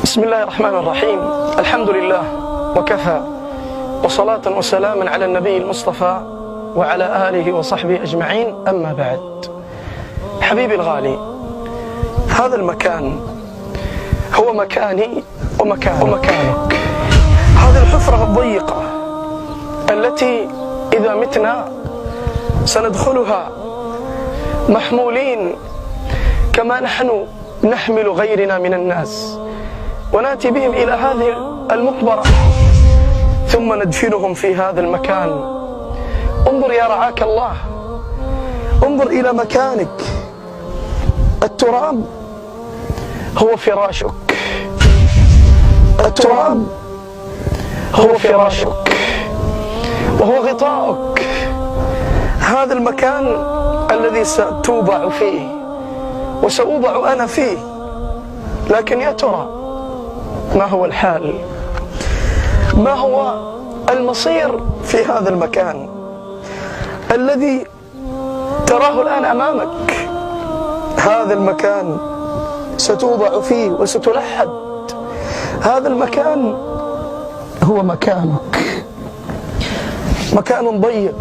بسم الله الرحمن الرحيم. الحمد لله وكفى، وصلاة وسلاما على النبي المصطفى وعلى آله وصحبه أجمعين. أما بعد، حبيبي الغالي، هذا المكان هو مكاني ومكانك. هذه الحفرة الضيقة التي إذا متنا سندخلها محمولين كما نحن نحمل غيرنا من الناس، ونأتي بهم إلى هذه المقبرة ثم ندفنهم في هذا المكان. انظر يا رعاك الله، انظر إلى مكانك. التراب هو فراشك، التراب هو فراشك وهو غطاؤك. هذا المكان الذي ستوضع فيه وسأوضع أنا فيه. لكن يا ترى ما هو الحال؟ ما هو المصير في هذا المكان الذي تراه الآن أمامك؟ هذا المكان ستوضع فيه وستلحد. هذا المكان هو مكانك، مكان ضيق.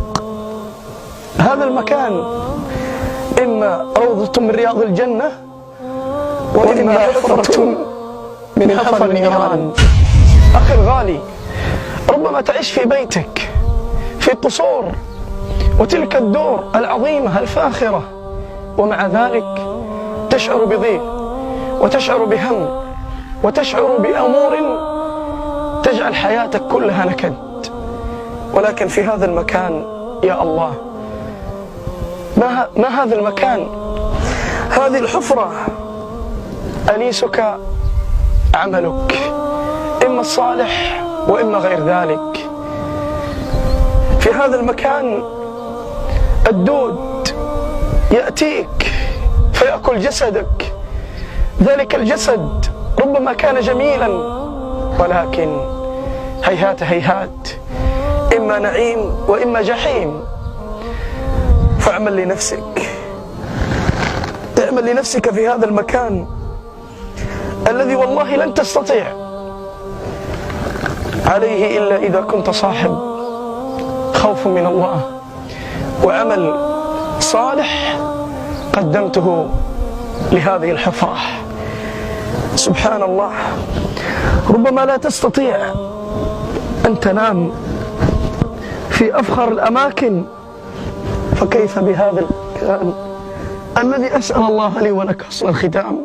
هذا المكان إما روضة من رياض الجنة وإما حفرة من حفر النيران. أخي الغالي، ربما تعيش في بيتك في قصور وتلك الدور العظيمة الفاخرة، ومع ذلك تشعر بضيق وتشعر بهم وتشعر بأمور تجعل حياتك كلها نكد. ولكن في هذا المكان يا الله، ما هذا المكان؟ هذه الحفرة أنيسك عملك، إما الصالح وإما غير ذلك. في هذا المكان الدود يأتيك فيأكل جسدك. ذلك الجسد ربما كان جميلا، ولكن هيهات هيهات، إما نعيم وإما جحيم. فاعمل لنفسك، اعمل لنفسك في هذا المكان الذي والله لن تستطيع عليه إلا إذا كنت صاحب خوف من الله وعمل صالح قدمته لهذه الحفرة. سبحان الله، ربما لا تستطيع أن تنام في أفخر الأماكن، فكيف بهذا المكان الذي أسأل الله لي ولك حسن الختام؟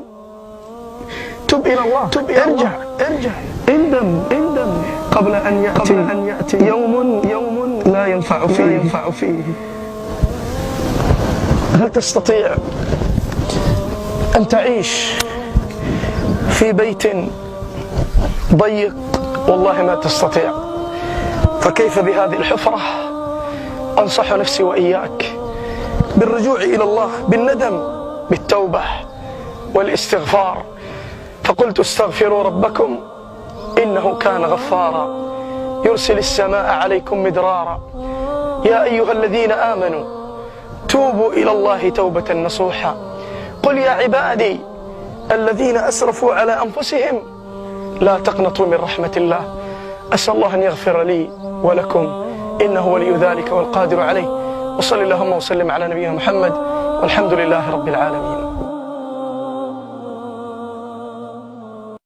تب إلى الله، ارجع اندم قبل أن يأتي يوم لا ينفع فيه. هل تستطيع أن تعيش في بيت ضيق؟ والله ما تستطيع. فكيف بهذه الحفرة؟ أنصح نفسي وإياك بالرجوع إلى الله، بالندم، بالتوبة والاستغفار. فقلت استغفروا ربكم إنه كان غفارا يرسل السماء عليكم مدرارا يا أيها الذين آمنوا توبوا إلى الله توبة نصوحا قل يا عبادي الذين أسرفوا على أنفسهم لا تقنطوا من رحمة الله. أسأل الله أن يغفر لي ولكم إنه ولي ذلك والقادر عليه. وصل اللهم وسلم على نبينا محمد والحمد لله رب العالمين.